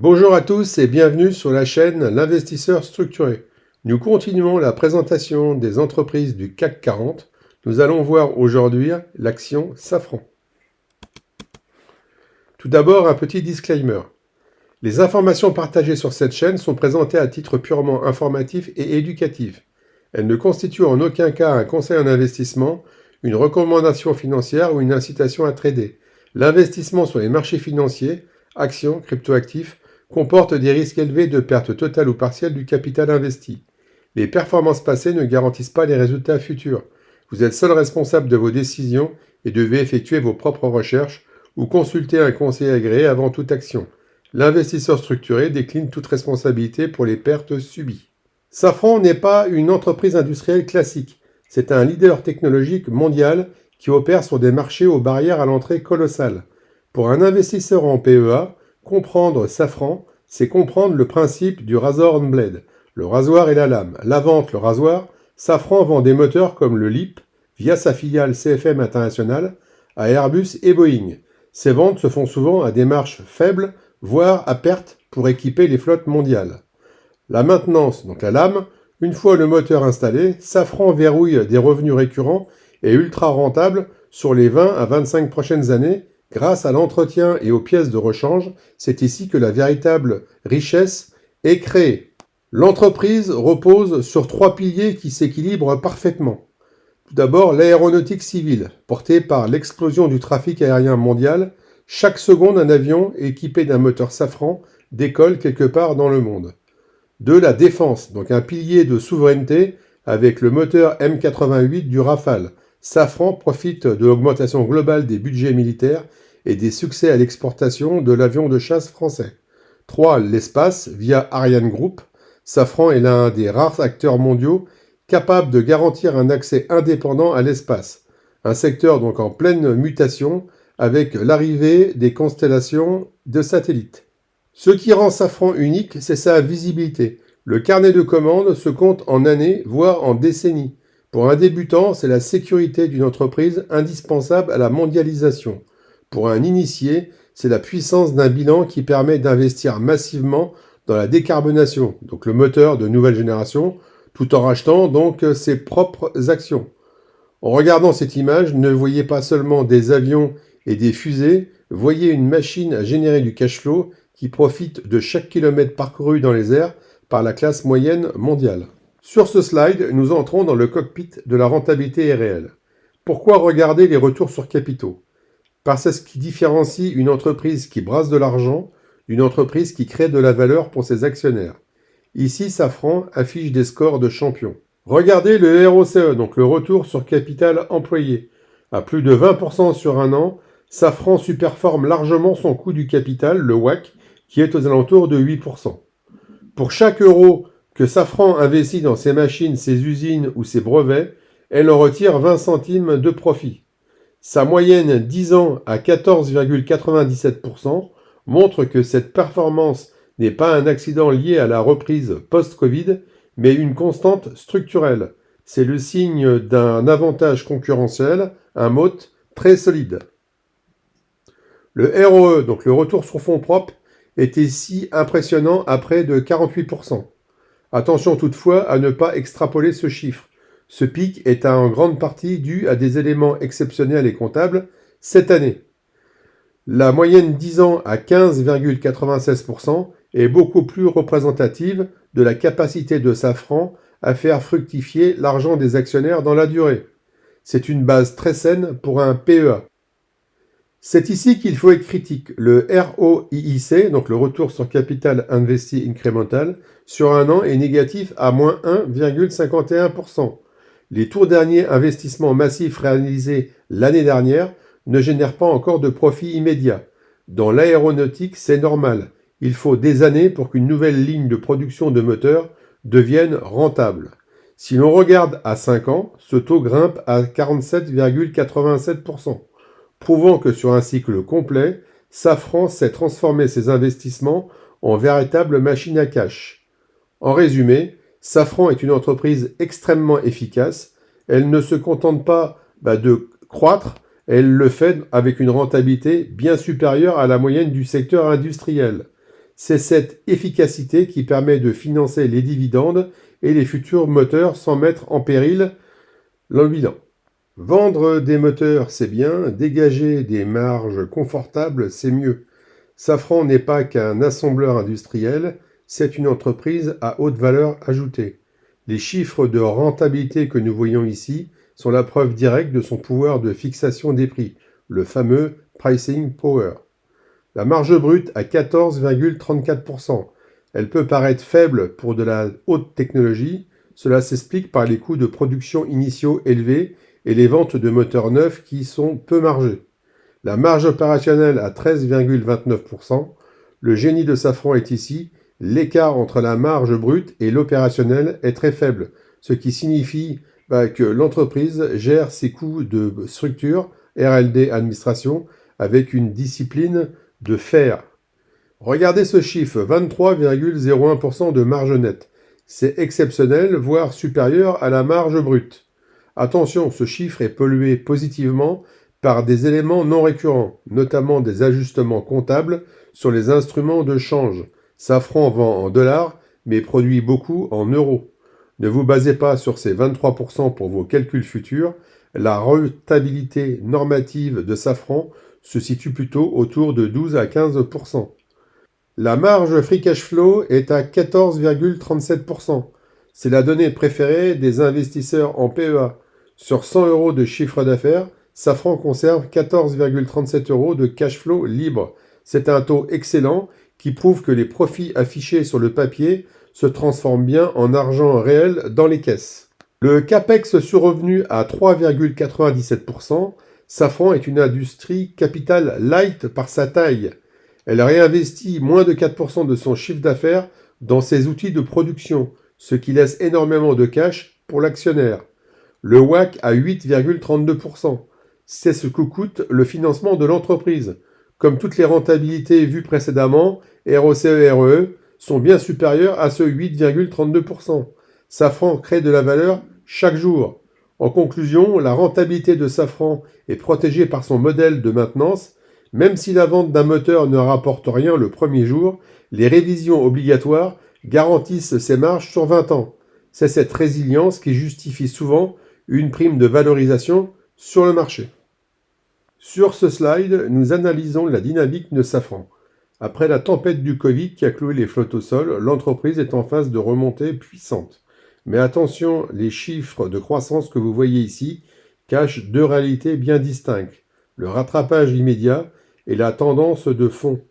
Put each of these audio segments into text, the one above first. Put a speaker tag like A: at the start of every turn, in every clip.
A: Bonjour à tous et bienvenue sur la chaîne L'Investisseur Structuré. Nous continuons la présentation des entreprises du CAC 40. Nous allons voir aujourd'hui l'action Safran. Tout d'abord, un petit disclaimer. Les informations partagées sur cette chaîne sont présentées à titre purement informatif et éducatif. Elles ne constituent en aucun cas un conseil en investissement, une recommandation financière ou une incitation à trader. L'investissement sur les marchés financiers, actions, cryptoactifs, comporte des risques élevés de perte totale ou partielle du capital investi. Les performances passées ne garantissent pas les résultats futurs. Vous êtes seul responsable de vos décisions et devez effectuer vos propres recherches ou consulter un conseiller agréé avant toute action. L'investisseur structuré décline toute responsabilité pour les pertes subies. Safran n'est pas une entreprise industrielle classique. C'est un leader technologique mondial qui opère sur des marchés aux barrières à l'entrée colossales. Pour un investisseur en PEA, comprendre Safran, c'est comprendre le principe du razor and blade, le rasoir et la lame. La vente, le rasoir, Safran vend des moteurs comme le LEAP, via sa filiale CFM International, à Airbus et Boeing. Ces ventes se font souvent à des marges faibles, voire à perte pour équiper les flottes mondiales. La maintenance, donc la lame, une fois le moteur installé, Safran verrouille des revenus récurrents et ultra rentables sur les 20 à 25 prochaines années. Grâce à l'entretien et aux pièces de rechange, c'est ici que la véritable richesse est créée. L'entreprise repose sur 3 piliers qui s'équilibrent parfaitement. Tout d'abord, l'aéronautique civile, portée par l'explosion du trafic aérien mondial. Chaque seconde, un avion équipé d'un moteur Safran décolle quelque part dans le monde. 2. La défense, donc un pilier de souveraineté avec le moteur M88 du Rafale. Safran profite de l'augmentation globale des budgets militaires et des succès à l'exportation de l'avion de chasse français. 3. L'espace, via Ariane Group. Safran est l'un des rares acteurs mondiaux capables de garantir un accès indépendant à l'espace. Un secteur donc en pleine mutation avec l'arrivée des constellations de satellites. Ce qui rend Safran unique, c'est sa visibilité. Le carnet de commandes se compte en années, voire en décennies. Pour un débutant, c'est la sécurité d'une entreprise indispensable à la mondialisation. Pour un initié, c'est la puissance d'un bilan qui permet d'investir massivement dans la décarbonation, donc le moteur de nouvelle génération, tout en rachetant donc ses propres actions. En regardant cette image, ne voyez pas seulement des avions et des fusées, voyez une machine à générer du cash flow qui profite de chaque kilomètre parcouru dans les airs par la classe moyenne mondiale. Sur ce slide, nous entrons dans le cockpit de la rentabilité réelle. Pourquoi regarder les retours sur capitaux ? Parce que c'est ce qui différencie une entreprise qui brasse de l'argent d'une entreprise qui crée de la valeur pour ses actionnaires. Ici, Safran affiche des scores de champion. Regardez le ROCE, donc le retour sur capital employé. À plus de 20% sur un an, Safran superforme largement son coût du capital, le WACC, qui est aux alentours de 8%. Pour chaque euro que Safran investit dans ses machines, ses usines ou ses brevets, elle en retire 20 centimes de profit. Sa moyenne 10 ans à 14,97% montre que cette performance n'est pas un accident lié à la reprise post-Covid, mais une constante structurelle. C'est le signe d'un avantage concurrentiel, un moat très solide. Le ROE, donc le retour sur fonds propres, est ici impressionnant à près de 48%. Attention toutefois à ne pas extrapoler ce chiffre. Ce pic est en grande partie dû à des éléments exceptionnels et comptables cette année. La moyenne 10 ans à 15,96% est beaucoup plus représentative de la capacité de Safran à faire fructifier l'argent des actionnaires dans la durée. C'est une base très saine pour un PEA. C'est ici qu'il faut être critique. Le ROIC, donc le retour sur capital investi incrémental, sur un an est négatif à moins 1,51%. Les tout derniers investissements massifs réalisés l'année dernière ne génèrent pas encore de profit immédiat. Dans l'aéronautique, c'est normal. Il faut des années pour qu'une nouvelle ligne de production de moteurs devienne rentable. Si l'on regarde à 5 ans, ce taux grimpe à 47,87%. Prouvant que sur un cycle complet, Safran sait transformer ses investissements en véritable machine à cash. En résumé, Safran est une entreprise extrêmement efficace. Elle ne se contente pas de croître, elle le fait avec une rentabilité bien supérieure à la moyenne du secteur industriel. C'est cette efficacité qui permet de financer les dividendes et les futurs moteurs sans mettre en péril le bilan. Vendre des moteurs, c'est bien, dégager des marges confortables, c'est mieux. Safran n'est pas qu'un assembleur industriel, c'est une entreprise à haute valeur ajoutée. Les chiffres de rentabilité que nous voyons ici sont la preuve directe de son pouvoir de fixation des prix, le fameux pricing power. La marge brute à 14,34%. Elle peut paraître faible pour de la haute technologie, cela s'explique par les coûts de production initiaux élevés et les ventes de moteurs neufs qui sont peu margés. La marge opérationnelle à 13,29%. Le génie de Safran est ici, l'écart entre la marge brute et l'opérationnel est très faible, ce qui signifie que l'entreprise gère ses coûts de structure, R&D administration, avec une discipline de fer. Regardez ce chiffre, 23,01% de marge nette. C'est exceptionnel, voire supérieur à la marge brute. Attention, ce chiffre est pollué positivement par des éléments non récurrents, notamment des ajustements comptables sur les instruments de change. Safran vend en dollars, mais produit beaucoup en euros. Ne vous basez pas sur ces 23% pour vos calculs futurs. La rentabilité normative de Safran se situe plutôt autour de 12 à 15%. La marge free cash flow est à 14,37%. C'est la donnée préférée des investisseurs en PEA. Sur 100 euros de chiffre d'affaires, Safran conserve 14,37 euros de cash flow libre. C'est un taux excellent qui prouve que les profits affichés sur le papier se transforment bien en argent réel dans les caisses. Le CAPEX sur revenu à 3,97%. Safran est une industrie capital light par sa taille. Elle réinvestit moins de 4% de son chiffre d'affaires dans ses outils de production, ce qui laisse énormément de cash pour l'actionnaire. Le WACC à 8,32%. C'est ce que coûte le financement de l'entreprise. Comme toutes les rentabilités vues précédemment, ROCE et ROE sont bien supérieures à ce 8,32%. Safran crée de la valeur chaque jour. En conclusion, la rentabilité de Safran est protégée par son modèle de maintenance. Même si la vente d'un moteur ne rapporte rien le premier jour, les révisions obligatoires garantissent ses marges sur 20 ans. C'est cette résilience qui justifie souvent une prime de valorisation sur le marché. Sur ce slide, nous analysons la dynamique de Safran. Après la tempête du Covid qui a cloué les flottes au sol, l'entreprise est en phase de remontée puissante. Mais attention, les chiffres de croissance que vous voyez ici cachent deux réalités bien distinctes. Le rattrapage immédiat et la tendance de fond.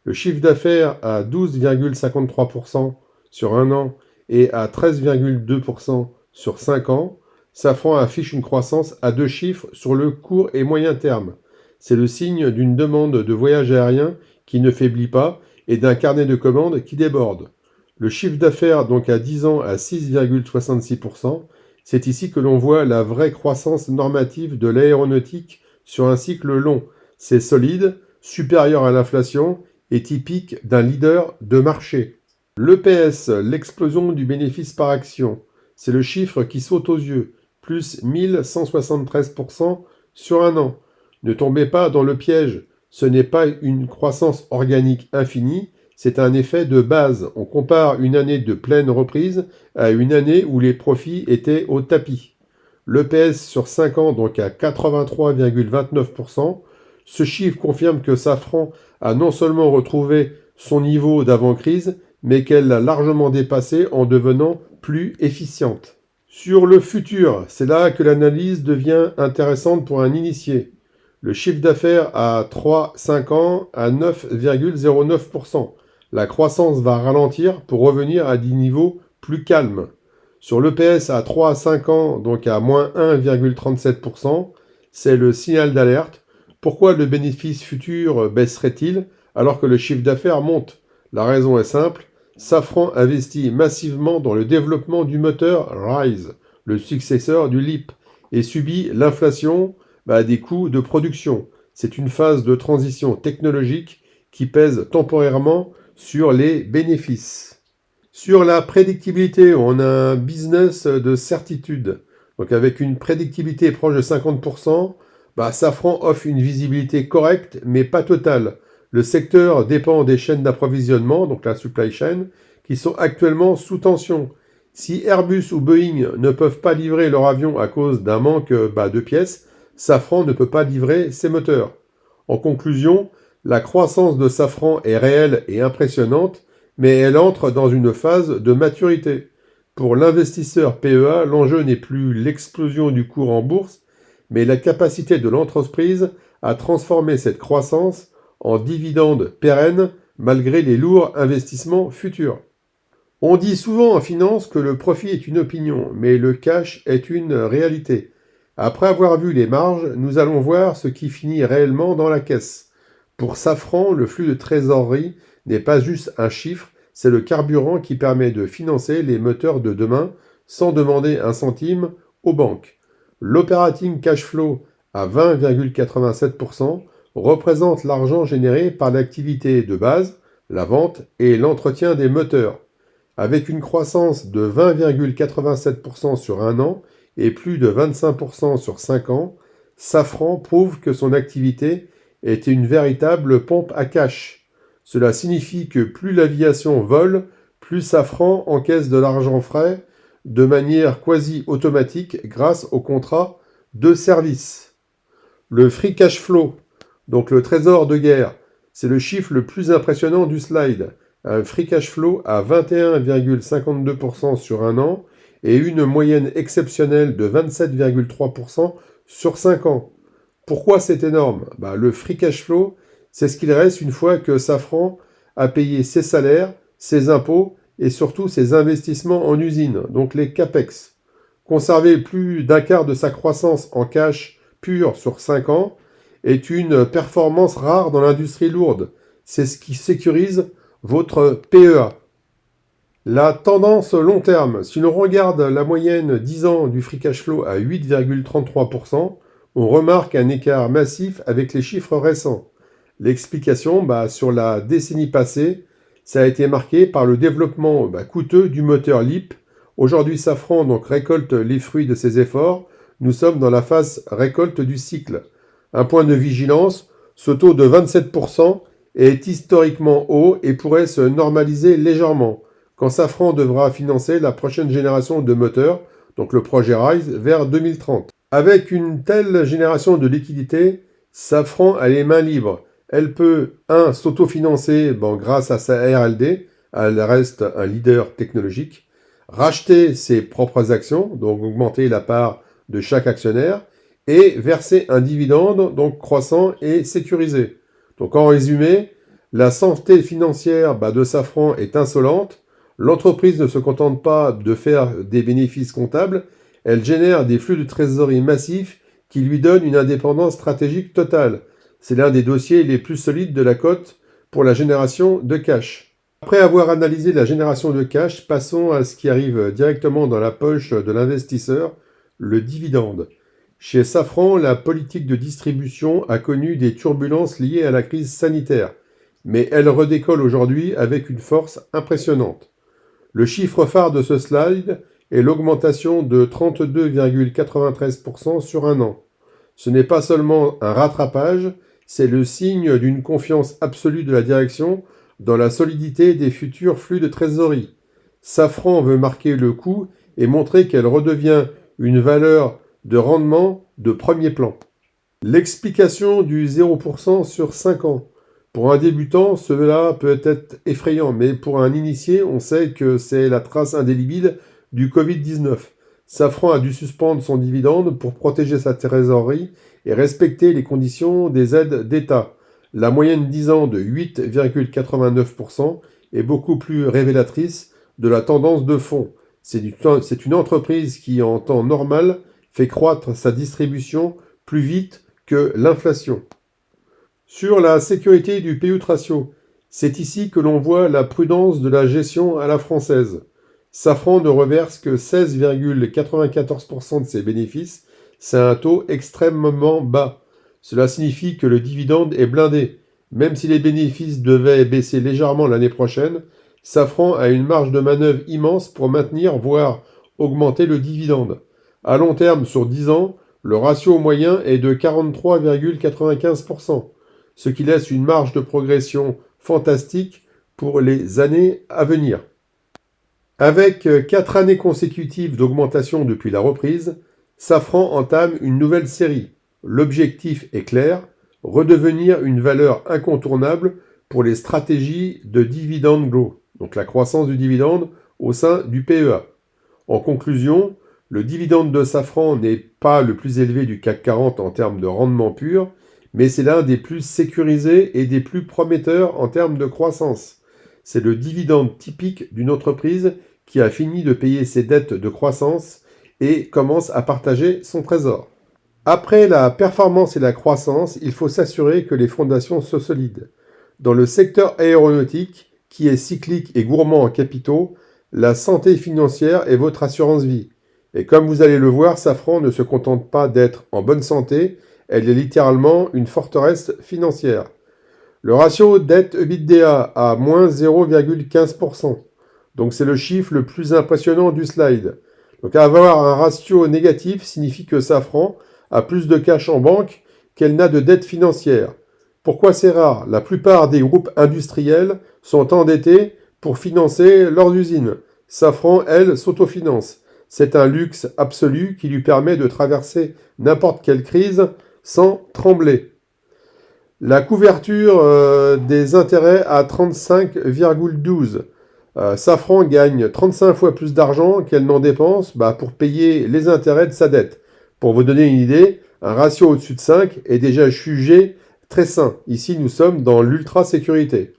A: Le chiffre d'affaires à 12,53% sur un an et à 13,2% sur 5 ans, Safran affiche une croissance à deux chiffres sur le court et moyen terme. C'est le signe d'une demande de voyage aérien qui ne faiblit pas et d'un carnet de commandes qui déborde. Le chiffre d'affaires donc à 10 ans à 6,66%, c'est ici que l'on voit la vraie croissance normative de l'aéronautique sur un cycle long. C'est solide, supérieur à l'inflation et typique d'un leader de marché. L'EPS, l'explosion du bénéfice par action, c'est le chiffre qui saute aux yeux, plus 1173% sur un an. Ne tombez pas dans le piège, ce n'est pas une croissance organique infinie, c'est un effet de base. On compare une année de pleine reprise à une année où les profits étaient au tapis. L'EPS sur 5 ans donc à 83,29%. Ce chiffre confirme que Safran a non seulement retrouvé son niveau d'avant-crise, mais qu'elle l'a largement dépassé en devenant plus efficiente. Sur le futur, c'est là que l'analyse devient intéressante pour un initié. Le chiffre d'affaires à 3-5 ans à 9,09%. La croissance va ralentir pour revenir à des niveaux plus calmes. Sur l'EPS à 3 à 5 ans, donc à moins 1,37%, c'est le signal d'alerte. Pourquoi le bénéfice futur baisserait-il alors que le chiffre d'affaires monte? La raison est simple, Safran investit massivement dans le développement du moteur RISE, le successeur du LEAP, et subit l'inflation des coûts de production. C'est une phase de transition technologique qui pèse temporairement sur les bénéfices. Sur la prédictibilité, on a un business de certitude. Donc avec une prédictibilité proche de 50%, Safran offre une visibilité correcte, mais pas totale. Le secteur dépend des chaînes d'approvisionnement, donc la supply chain, qui sont actuellement sous tension. Si Airbus ou Boeing ne peuvent pas livrer leur avion à cause d'un manque de pièces, Safran ne peut pas livrer ses moteurs. En conclusion, la croissance de Safran est réelle et impressionnante, mais elle entre dans une phase de maturité. Pour l'investisseur PEA, l'enjeu n'est plus l'explosion du cours en bourse, mais la capacité de l'entreprise à transformer cette croissance en dividendes pérennes malgré les lourds investissements futurs. On dit souvent en finance que le profit est une opinion, mais le cash est une réalité. Après avoir vu les marges, nous allons voir ce qui finit réellement dans la caisse. Pour Safran, le flux de trésorerie n'est pas juste un chiffre, c'est le carburant qui permet de financer les moteurs de demain sans demander un centime aux banques. L'operating cash flow à 20,87% représente l'argent généré par l'activité de base, la vente et l'entretien des moteurs. Avec une croissance de 20,87% sur un an et plus de 25% sur 5 ans, Safran prouve que son activité est une véritable pompe à cash. Cela signifie que plus l'aviation vole, plus Safran encaisse de l'argent frais de manière quasi automatique grâce au contrat de service. Le free cash flow, donc le trésor de guerre, c'est le chiffre le plus impressionnant du slide. Un free cash flow à 21,52% sur un an et une moyenne exceptionnelle de 27,3% sur 5 ans. Pourquoi c'est énorme ? Le free cash flow, c'est ce qu'il reste une fois que Safran a payé ses salaires, ses impôts et surtout ses investissements en usine, donc les CAPEX. Conserver plus d'un quart de sa croissance en cash pur sur 5 ans est une performance rare dans l'industrie lourde. C'est ce qui sécurise votre PEA. La tendance long terme, si l'on regarde la moyenne 10 ans du free cash flow à 8,33%, on remarque un écart massif avec les chiffres récents. L'explication, sur la décennie passée, ça a été marqué par le développement coûteux du moteur LEAP. Aujourd'hui, Safran donc récolte les fruits de ses efforts. Nous sommes dans la phase récolte du cycle. Un point de vigilance, ce taux de 27% est historiquement haut et pourrait se normaliser légèrement quand Safran devra financer la prochaine génération de moteurs, donc le projet RISE, vers 2030. Avec une telle génération de liquidités, Safran a les mains libres. Elle peut, s'autofinancer grâce à sa R&D, elle reste un leader technologique, racheter ses propres actions, donc augmenter la part de chaque actionnaire, et verser un dividende, donc croissant et sécurisé. Donc en résumé, la santé financière de Safran est insolente. L'entreprise ne se contente pas de faire des bénéfices comptables, elle génère des flux de trésorerie massifs qui lui donnent une indépendance stratégique totale. C'est l'un des dossiers les plus solides de la cote pour la génération de cash. Après avoir analysé la génération de cash, passons à ce qui arrive directement dans la poche de l'investisseur, le dividende. Chez Safran, la politique de distribution a connu des turbulences liées à la crise sanitaire, mais elle redécolle aujourd'hui avec une force impressionnante. Le chiffre phare de ce slide est l'augmentation de 32,93% sur un an. Ce n'est pas seulement un rattrapage, c'est le signe d'une confiance absolue de la direction dans la solidité des futurs flux de trésorerie. Safran veut marquer le coup et montrer qu'elle redevient une valeur de rendement de premier plan. L'explication du 0% sur 5 ans. Pour un débutant, cela peut être effrayant, mais pour un initié, on sait que c'est la trace indélébile du Covid-19. Safran a dû suspendre son dividende pour protéger sa trésorerie et respecter les conditions des aides d'État. La moyenne 10 ans de 8,89% est beaucoup plus révélatrice de la tendance de fond. C'est une entreprise qui, en temps normal, fait croître sa distribution plus vite que l'inflation. Sur la sécurité du payout ratio, c'est ici que l'on voit la prudence de la gestion à la française. Safran ne reverse que 16,94% de ses bénéfices, c'est un taux extrêmement bas. Cela signifie que le dividende est blindé. Même si les bénéfices devaient baisser légèrement l'année prochaine, Safran a une marge de manœuvre immense pour maintenir, voire augmenter le dividende. À long terme, sur 10 ans, le ratio moyen est de 43,95%. ce qui laisse une marge de progression fantastique pour les années à venir. Avec 4 années consécutives d'augmentation depuis la reprise, Safran entame une nouvelle série. L'objectif est clair, redevenir une valeur incontournable pour les stratégies de dividend growth, donc la croissance du dividende au sein du PEA. En conclusion, le dividende de Safran n'est pas le plus élevé du CAC 40 en termes de rendement pur, mais c'est l'un des plus sécurisés et des plus prometteurs en termes de croissance. C'est le dividende typique d'une entreprise qui a fini de payer ses dettes de croissance et commence à partager son trésor. Après la performance et la croissance, il faut s'assurer que les fondations soient solides. Dans le secteur aéronautique, qui est cyclique et gourmand en capitaux, la santé financière est votre assurance vie. Et comme vous allez le voir, Safran ne se contente pas d'être en bonne santé, elle est littéralement une forteresse financière. Le ratio dette-EBITDA à moins 0,15%. Donc c'est le chiffre le plus impressionnant du slide. Donc avoir un ratio négatif signifie que Safran a plus de cash en banque qu'elle n'a de dette financière. Pourquoi c'est rare? La plupart des groupes industriels sont endettés pour financer leurs usines. Safran, elle, s'autofinance. C'est un luxe absolu qui lui permet de traverser n'importe quelle crise sans trembler. La couverture des intérêts à 35,12. Safran gagne 35 fois plus d'argent qu'elle n'en dépense pour payer les intérêts de sa dette. Pour vous donner une idée, un ratio au-dessus de 5 est déjà jugé très sain. Ici, nous sommes dans l'ultra-sécurité.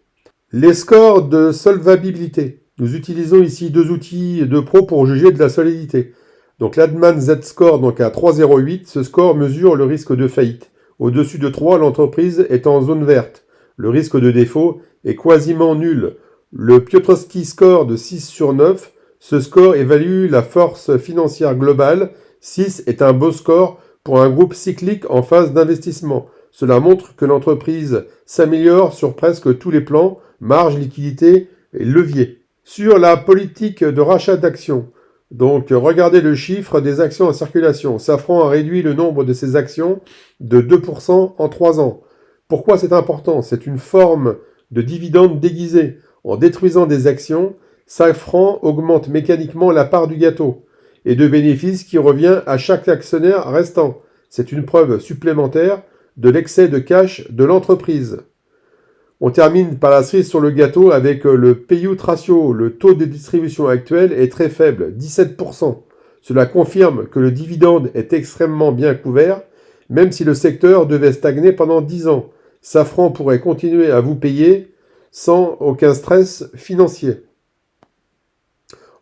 A: Les scores de solvabilité. Nous utilisons ici 2 outils de pro pour juger de la solidité. Donc l'Adman Z-Score donc à 3,08, ce score mesure le risque de faillite. Au-dessus de 3, l'entreprise est en zone verte. Le risque de défaut est quasiment nul. Le Piotrowski Score de 6 sur 9, ce score évalue la force financière globale. 6 est un beau score pour un groupe cyclique en phase d'investissement. Cela montre que l'entreprise s'améliore sur presque tous les plans, marge, liquidité et levier. Sur la politique de rachat d'actions, donc regardez le chiffre des actions en circulation. Safran a réduit le nombre de ses actions de 2% en 3 ans. Pourquoi c'est important? C'est une forme de dividende déguisé. En détruisant des actions, Safran augmente mécaniquement la part du gâteau et de bénéfices qui revient à chaque actionnaire restant. C'est une preuve supplémentaire de l'excès de cash de l'entreprise. On termine par la cerise sur le gâteau avec le payout ratio. Le taux de distribution actuel est très faible, 17%. Cela confirme que le dividende est extrêmement bien couvert, même si le secteur devait stagner pendant 10 ans. Safran pourrait continuer à vous payer sans aucun stress financier.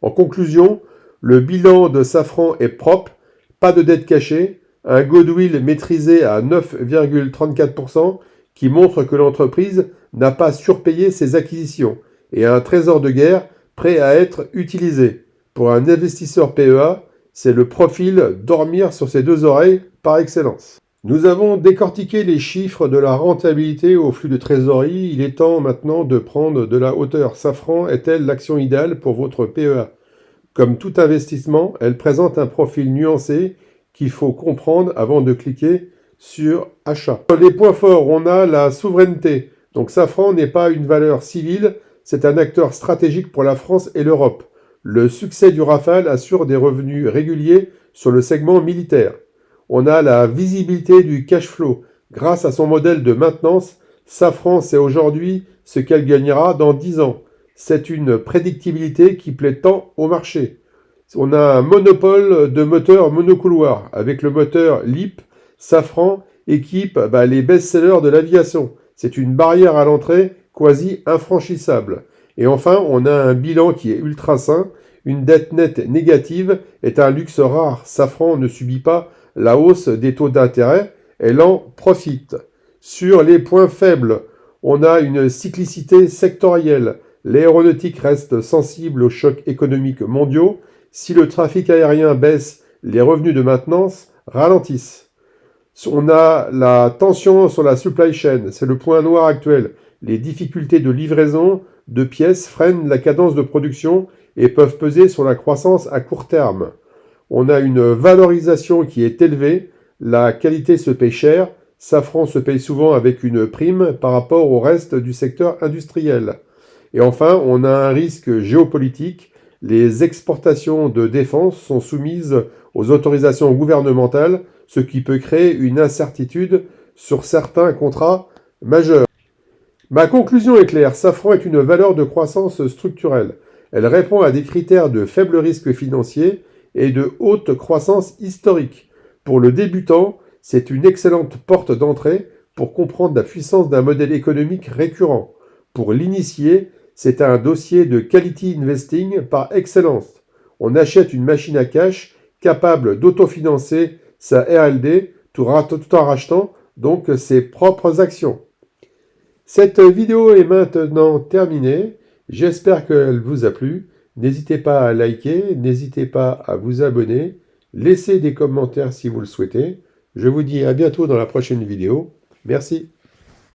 A: En conclusion, le bilan de Safran est propre, pas de dette cachée, un goodwill maîtrisé à 9,34% qui montre que l'entreprise n'a pas surpayé ses acquisitions et un trésor de guerre prêt à être utilisé. Pour un investisseur PEA, c'est le profil dormir sur ses 2 oreilles par excellence. Nous avons décortiqué les chiffres de la rentabilité au flux de trésorerie. Il est temps maintenant de prendre de la hauteur. Safran est-elle l'action idéale pour votre PEA? Comme tout investissement, elle présente un profil nuancé qu'il faut comprendre avant de cliquer sur achat. Les points forts, on a la souveraineté. Donc Safran n'est pas une valeur civile, c'est un acteur stratégique pour la France et l'Europe. Le succès du Rafale assure des revenus réguliers sur le segment militaire. On a la visibilité du cash flow. Grâce à son modèle de maintenance, Safran sait aujourd'hui ce qu'elle gagnera dans 10 ans. C'est une prédictibilité qui plaît tant au marché. On a un monopole de moteurs monocouloirs. Avec le moteur LEAP, Safran équipe les best-sellers de l'aviation. C'est une barrière à l'entrée quasi infranchissable. Et enfin, on a un bilan qui est ultra sain. Une dette nette négative est un luxe rare. Safran ne subit pas la hausse des taux d'intérêt, elle en profite. Sur les points faibles, on a une cyclicité sectorielle. L'aéronautique reste sensible aux chocs économiques mondiaux. Si le trafic aérien baisse, les revenus de maintenance ralentissent. On a la tension sur la supply chain, c'est le point noir actuel. Les difficultés de livraison de pièces freinent la cadence de production et peuvent peser sur la croissance à court terme. On a une valorisation qui est élevée, la qualité se paie cher, Safran se paye souvent avec une prime par rapport au reste du secteur industriel. Et enfin, on a un risque géopolitique. Les exportations de défense sont soumises aux autorisations gouvernementales, ce qui peut créer une incertitude sur certains contrats majeurs. Ma conclusion est claire, Safran est une valeur de croissance structurelle. Elle répond à des critères de faible risque financier et de haute croissance historique. Pour le débutant, c'est une excellente porte d'entrée pour comprendre la puissance d'un modèle économique récurrent. Pour l'initié, c'est un dossier de quality investing par excellence. On achète une machine à cash capable d'autofinancer sa R&D tout en rachetant donc ses propres actions. Cette vidéo est maintenant terminée. J'espère qu'elle vous a plu. N'hésitez pas à liker, n'hésitez pas à vous abonner. Laissez des commentaires si vous le souhaitez. Je vous dis à bientôt dans la prochaine vidéo. Merci.